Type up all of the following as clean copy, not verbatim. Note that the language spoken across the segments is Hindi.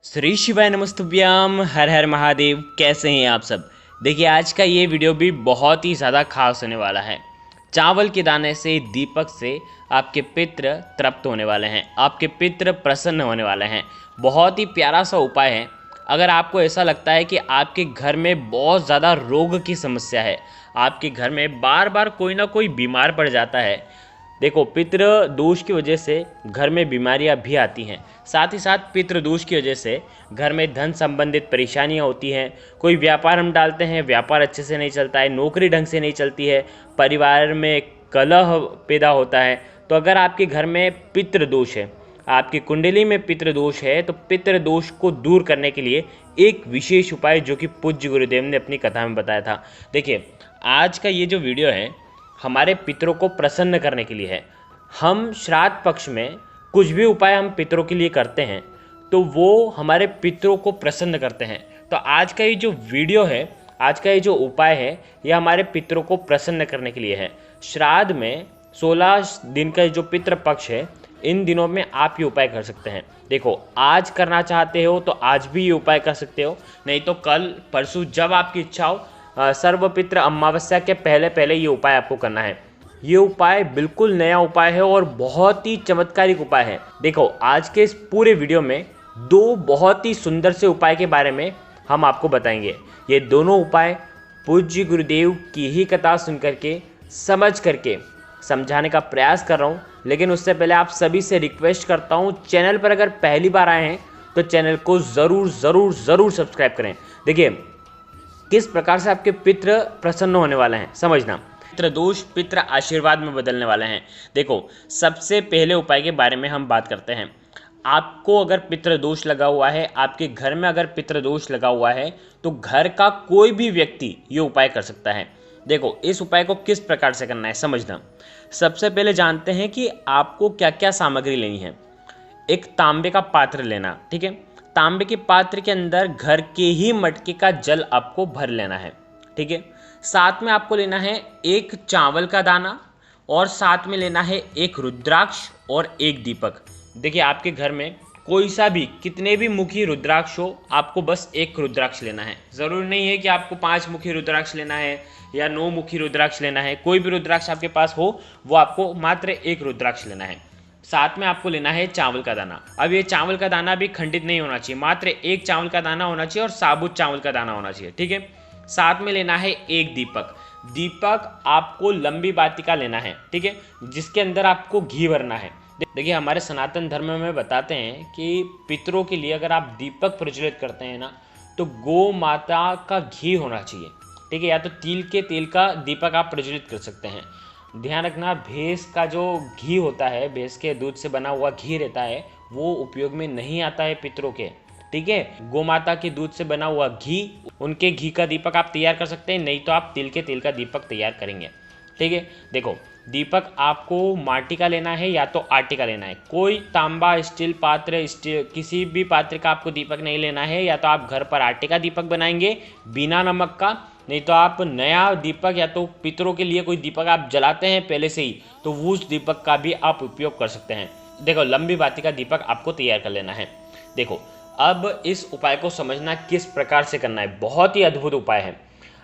श्री शिवाय नमस्तुभ्याम। हर हर महादेव। कैसे हैं आप सब। देखिए आज का ये वीडियो भी बहुत ही ज़्यादा खास होने वाला है। चावल के दाने से दीपक से आपके पितृ तृप्त होने वाले हैं, आपके पितृ प्रसन्न होने वाले हैं। बहुत ही प्यारा सा उपाय है। अगर आपको ऐसा लगता है कि आपके घर में बहुत ज़्यादा रोग की समस्या है, आपके घर में बार बार कोई ना कोई बीमार पड़ जाता है। देखो, पितृ दोष की वजह से घर में बीमारियां भी आती हैं, साथ ही साथ पितृ दोष की वजह से घर में धन संबंधित परेशानियां होती हैं। कोई व्यापार हम डालते हैं, व्यापार अच्छे से नहीं चलता है, नौकरी ढंग से नहीं चलती है, परिवार में कलह पैदा होता है। तो अगर आपके घर में पितृ दोष है, आपकी कुंडली में पितृ दोष है, तो पितृ दोष को दूर करने के लिए एक विशेष उपाय जो कि पूज्य गुरुदेव ने अपनी कथा में बताया था। देखिए आज का ये जो वीडियो है हमारे पितरों को प्रसन्न करने के लिए है। हम श्राद्ध पक्ष में कुछ भी उपाय हम पितरों के लिए करते हैं तो वो हमारे पितरों को प्रसन्न करते हैं। तो आज का ये जो वीडियो है, आज का ये जो उपाय है, ये हमारे पितरों को प्रसन्न करने के लिए है। श्राद्ध में 16 दिन का जो पितृ पक्ष है, इन दिनों में आप ये उपाय कर सकते हैं। देखो, आज करना चाहते हो तो आज भी ये उपाय कर सकते हो, नहीं तो कल परसों जब आपकी इच्छा हो। सर्वपितृ अमावस्या के पहले पहले ये उपाय आपको करना है। ये उपाय बिल्कुल नया उपाय है और बहुत ही चमत्कारिक उपाय है। देखो आज के इस पूरे वीडियो में दो बहुत ही सुंदर से उपाय के बारे में हम आपको बताएंगे। ये दोनों उपाय पूज्य गुरुदेव की ही कथा सुन करके समझ करके समझाने का प्रयास कर रहा हूँ। लेकिन उससे पहले आप सभी से रिक्वेस्ट करता हूँ, चैनल पर अगर पहली बार आए हैं तो चैनल को ज़रूर ज़रूर ज़रूर सब्सक्राइब करें। देखिए किस प्रकार से आपके पितृ प्रसन्न होने वाले हैं, समझना। पितृ दोष पितृ आशीर्वाद में बदलने वाले हैं। देखो सबसे पहले उपाय के बारे में हम बात करते हैं। आपको अगर पितृ दोष लगा हुआ है, आपके घर में अगर पितृ दोष लगा हुआ है, तो घर का कोई भी व्यक्ति ये उपाय कर सकता है। देखो इस उपाय को किस प्रकार से करना है समझना। सबसे पहले जानते हैं कि आपको क्या क्या सामग्री लेनी है। एक तांबे का पात्र लेना, ठीक है। तांबे के पात्र के अंदर घर के ही मटके का जल आपको भर लेना है, ठीक है। साथ में आपको लेना है एक चावल का दाना और साथ में लेना है एक रुद्राक्ष और एक दीपक। देखिए आपके घर में कोई सा भी कितने भी मुखी रुद्राक्ष हो, आपको बस एक रुद्राक्ष लेना है। ज़रूरी नहीं है कि आपको 5 मुखी रुद्राक्ष लेना है या 9 मुखी रुद्राक्ष लेना है। कोई भी रुद्राक्ष आपके पास हो वो आपको मात्र एक रुद्राक्ष लेना है। साथ में आपको लेना है चावल का दाना। अब ये चावल का दाना भी खंडित नहीं होना चाहिए, मात्र एक चावल का दाना होना चाहिए और साबुत चावल का दाना होना चाहिए, ठीक है। साथ में लेना है एक दीपक। दीपक आपको लंबी बाती का लेना है, ठीक है, जिसके अंदर आपको घी भरना है। देखिए हमारे सनातन धर्म में बताते हैं कि पितरों के लिए अगर आप दीपक प्रज्वलित करते हैं ना, तो गौ माता का घी होना चाहिए, ठीक है, या तो तिल के तेल का दीपक आप प्रज्वलित कर सकते हैं। ध्यान रखना, भैंस का जो घी होता है, भैंस के दूध से बना हुआ घी रहता है, वो उपयोग में नहीं आता है पितरों के, ठीक है। गोमाता के दूध से बना हुआ घी, उनके घी का दीपक आप तैयार कर सकते हैं, नहीं तो आप तिल के तेल का दीपक तैयार करेंगे, ठीक है। देखो दीपक आपको माटी का लेना है या तो आटे का लेना है। कोई तांबा स्टील पात्र किसी भी पात्र का आपको दीपक नहीं लेना है। या तो आप घर पर आटे का दीपक बनाएंगे बिना नमक का, नहीं तो आप नया दीपक या तो पितरों के लिए कोई दीपक आप जलाते हैं पहले से ही, तो उस दीपक का भी आप उपयोग कर सकते हैं। देखो लंबी बाती का दीपक आपको तैयार कर लेना है। देखो अब इस उपाय को समझना किस प्रकार से करना है। बहुत ही अद्भुत उपाय है।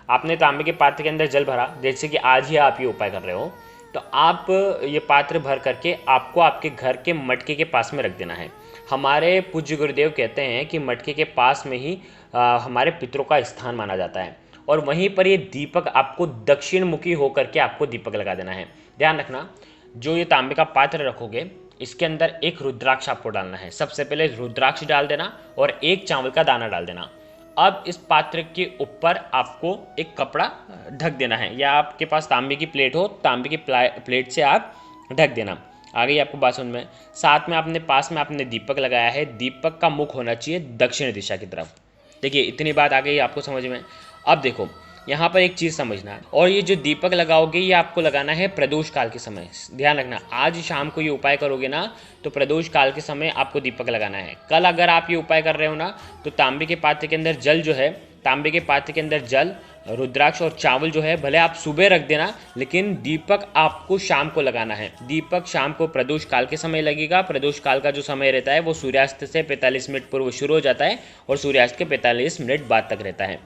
आपने तांबे के पात्र के अंदर जल भरा, जैसे कि आज ही आप ये उपाय कर रहे हो, तो आप ये पात्र भर करके आपको आपके घर के मटके के पास में रख देना है। हमारे पूज्य गुरुदेव कहते हैं कि मटके के पास में ही हमारे पितरों का स्थान माना जाता है, और वहीं पर ये दीपक आपको दक्षिण मुखी होकर के आपको दीपक लगा देना है। ध्यान रखना, जो ये तांबे का पात्र रखोगे इसके अंदर एक रुद्राक्ष आपको डालना है। सबसे पहले रुद्राक्ष डाल देना और एक चावल का दाना डाल देना। अब इस पात्र के ऊपर आपको एक कपड़ा ढक देना है, या आपके पास तांबे की प्लेट हो, तांबे की प्लेट से आप ढक देना। आ गई आपको बात समझ में। साथ में आपने पास में आपने दीपक लगाया है, दीपक का मुख होना चाहिए दक्षिण दिशा की तरफ। देखिए इतनी बात आ गई आपको समझ में। अब देखो यहाँ पर एक चीज़ समझना है, और ये जो दीपक लगाओगे ये आपको लगाना है प्रदोष काल के समय। ध्यान रखना, आज शाम को ये उपाय करोगे ना तो प्रदोष काल के समय आपको दीपक लगाना है। कल अगर आप ये उपाय कर रहे हो ना, तो तांबे के पात्र के अंदर जल जो है, तांबे के पात्र के अंदर जल रुद्राक्ष और चावल जो है भले आप सुबह रख देना, लेकिन दीपक आपको शाम को लगाना है। दीपक शाम को प्रदोष काल के समय लगेगा। प्रदोष काल का जो समय रहता है वो सूर्यास्त से 45 मिनट पूर्व शुरू हो जाता है और सूर्यास्त के 45 मिनट बाद तक रहता है।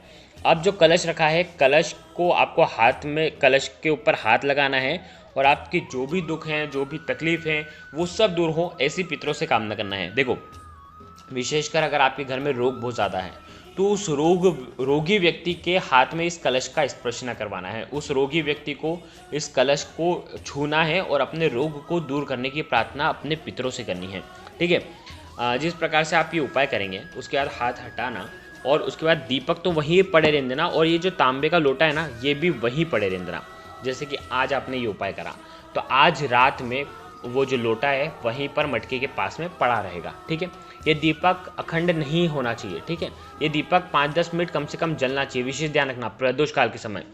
अब जो कलश रखा है, कलश को आपको हाथ में, कलश के ऊपर हाथ लगाना है और आपकी जो भी दुख हैं, जो भी तकलीफ हैं, वो सब दूर हो, ऐसी पितरों से कामना करना है। देखो, विशेषकर अगर आपके घर में रोग बहुत ज़्यादा है तो उस रोगी व्यक्ति के हाथ में इस कलश का स्पर्श न करवाना है। उस रोगी व्यक्ति को इस कलश को छूना है और अपने रोग को दूर करने की प्रार्थना अपने पितरों से करनी है। ठीक है, जिस प्रकार से आप ये उपाय करेंगे, उसके बाद हाथ हटाना और उसके बाद दीपक तो वहीं पड़े रहने देना और ये जो तांबे का लोटा है ना, ये भी वहीं पड़े रहने देना। जैसे कि आज आपने ये उपाय करा तो आज रात में वो जो लोटा है वहीं पर मटके के पास में पड़ा रहेगा। ठीक है, ये दीपक अखंड नहीं होना चाहिए। ठीक है, ये दीपक 5-10 मिनट कम से कम जलना चाहिए। विशेष ध्यान रखना प्रदोष काल के समय।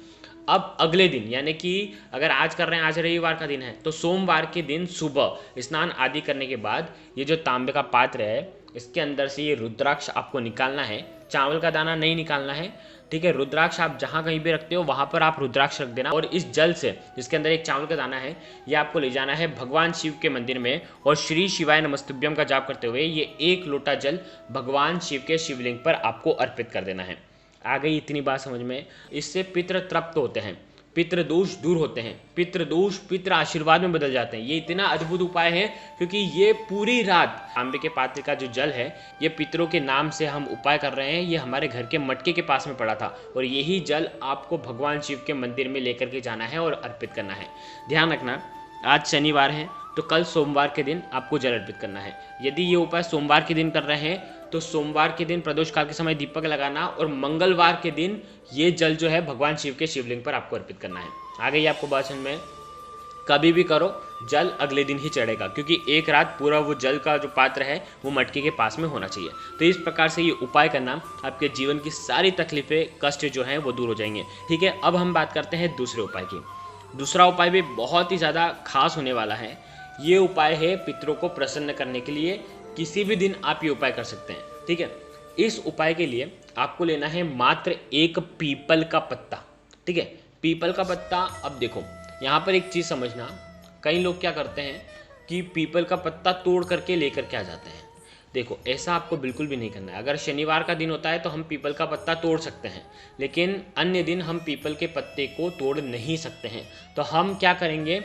अब अगले दिन, यानी कि अगर आज कर रहे हैं, आज रविवार का दिन है, तो सोमवार के दिन सुबह स्नान आदि करने के बाद ये जो तांबे का पात्र है, इसके अंदर से ये रुद्राक्ष आपको निकालना है। चावल का दाना नहीं निकालना है। ठीक है, रुद्राक्ष आप जहाँ कहीं भी रखते हो वहाँ पर आप रुद्राक्ष रख देना और इस जल से, जिसके अंदर एक चावल का दाना है, ये आपको ले जाना है भगवान शिव के मंदिर में और श्री शिवाय नमस्तुभ्यम का जाप करते हुए ये 1 लोटा जल भगवान शिव के शिवलिंग पर आपको अर्पित कर देना है। आ गई इतनी बात समझ में? इससे पितृ तृप्त होते हैं, पितृ दोष दूर होते हैं, पितृ दोष पितृ आशीर्वाद में बदल जाते हैं। ये इतना अद्भुत उपाय है क्योंकि ये पूरी रात तांबे के पात्र का जो जल है, ये पितरों के नाम से हम उपाय कर रहे हैं। ये हमारे घर के मटके के पास में पड़ा था और यही जल आपको भगवान शिव के मंदिर में लेकर के जाना है और अर्पित करना है। ध्यान रखना, आज शनिवार है तो कल सोमवार के दिन आपको जल अर्पित करना है। यदि ये उपाय सोमवार के दिन कर रहे हैं तो सोमवार के दिन प्रदोष काल के समय दीपक लगाना और मंगलवार के दिन ये जल जो है भगवान शिव के शिवलिंग पर आपको अर्पित करना है। आ गई आपको बात समझ में? कभी भी करो, जल अगले दिन ही चढ़ेगा क्योंकि एक रात पूरा वो जल का जो पात्र है वो मटके के पास में होना चाहिए। तो इस प्रकार से ये उपाय करना आपके जीवन की सारी तकलीफें, कष्ट जो हैं वो दूर हो जाएंगे। ठीक है, अब हम बात करते हैं दूसरे उपाय की। दूसरा उपाय भी बहुत ही ज़्यादा खास होने वाला है। ये उपाय है पितरों को प्रसन्न करने के लिए। किसी भी दिन आप ये उपाय कर सकते हैं। ठीक है, इस उपाय के लिए आपको लेना है मात्र 1 पीपल का पत्ता। ठीक है, पीपल का पत्ता। अब देखो, यहाँ पर एक चीज़ समझना, कई लोग क्या करते हैं कि पीपल का पत्ता तोड़ करके लेकर के आ जाते हैं। देखो, ऐसा आपको बिल्कुल भी नहीं करना है। अगर शनिवार का दिन होता है तो हम पीपल का पत्ता तोड़ सकते हैं, लेकिन अन्य दिन हम पीपल के पत्ते को तोड़ नहीं सकते हैं। तो हम क्या करेंगे,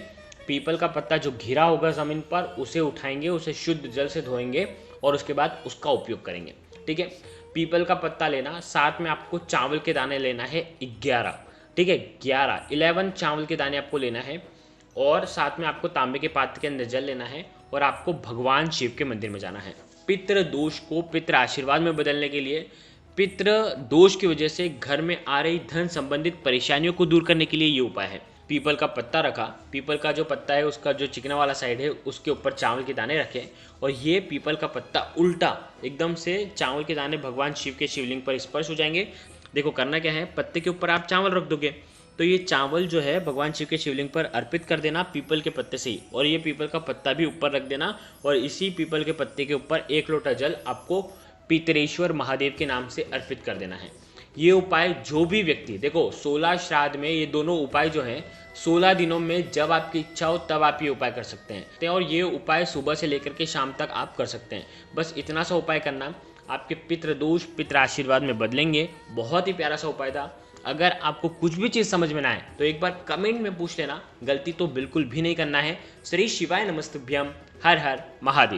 पीपल का पत्ता जो घिरा होगा ज़मीन पर उसे उठाएंगे, उसे शुद्ध जल से धोएंगे और उसके बाद उसका उपयोग करेंगे। ठीक है, पीपल का पत्ता लेना, साथ में आपको चावल के दाने लेना है 11। ठीक है, 11 चावल के दाने आपको लेना है और साथ में आपको तांबे के पात्र के अंदर जल लेना है और आपको भगवान शिव के मंदिर में जाना है। पितृ दोष को पितृ आशीर्वाद में बदलने के लिए, पितृ दोष की वजह से घर में आ रही धन संबंधित परेशानियों को दूर करने के लिए ये उपाय है। पीपल का पत्ता रखा, पीपल का जो पत्ता है उसका जो चिकना वाला साइड है उसके ऊपर चावल के दाने रखे और ये पीपल का पत्ता उल्टा एकदम से चावल के दाने भगवान शिव के शिवलिंग पर स्पर्श हो जाएंगे। देखो, करना क्या है, पत्ते के ऊपर आप चावल रख दोगे तो ये चावल जो है भगवान शिव के शिवलिंग पर अर्पित कर देना पीपल के पत्ते से ही, और ये पीपल का पत्ता भी ऊपर रख देना और इसी पीपल के पत्ते के ऊपर 1 लोटा जल आपको पितरेश्वर महादेव के नाम से अर्पित कर देना है। ये उपाय जो भी व्यक्ति, देखो 16 श्राद्ध में ये दोनों उपाय जो हैं 16 दिनों में जब आपकी इच्छा हो तब आप ये उपाय कर सकते हैं और ये उपाय सुबह से लेकर के शाम तक आप कर सकते हैं। बस इतना सा उपाय करना, आपके पितृ दोष पितृ आशीर्वाद में बदलेंगे। बहुत ही प्यारा सा उपाय था। अगर आपको कुछ भी चीज़ समझ में ना आए तो एक बार कमेंट में पूछ लेना, गलती तो बिल्कुल भी नहीं करना है। श्री शिवाय नमस्तुभ्यम। हर हर महादेव।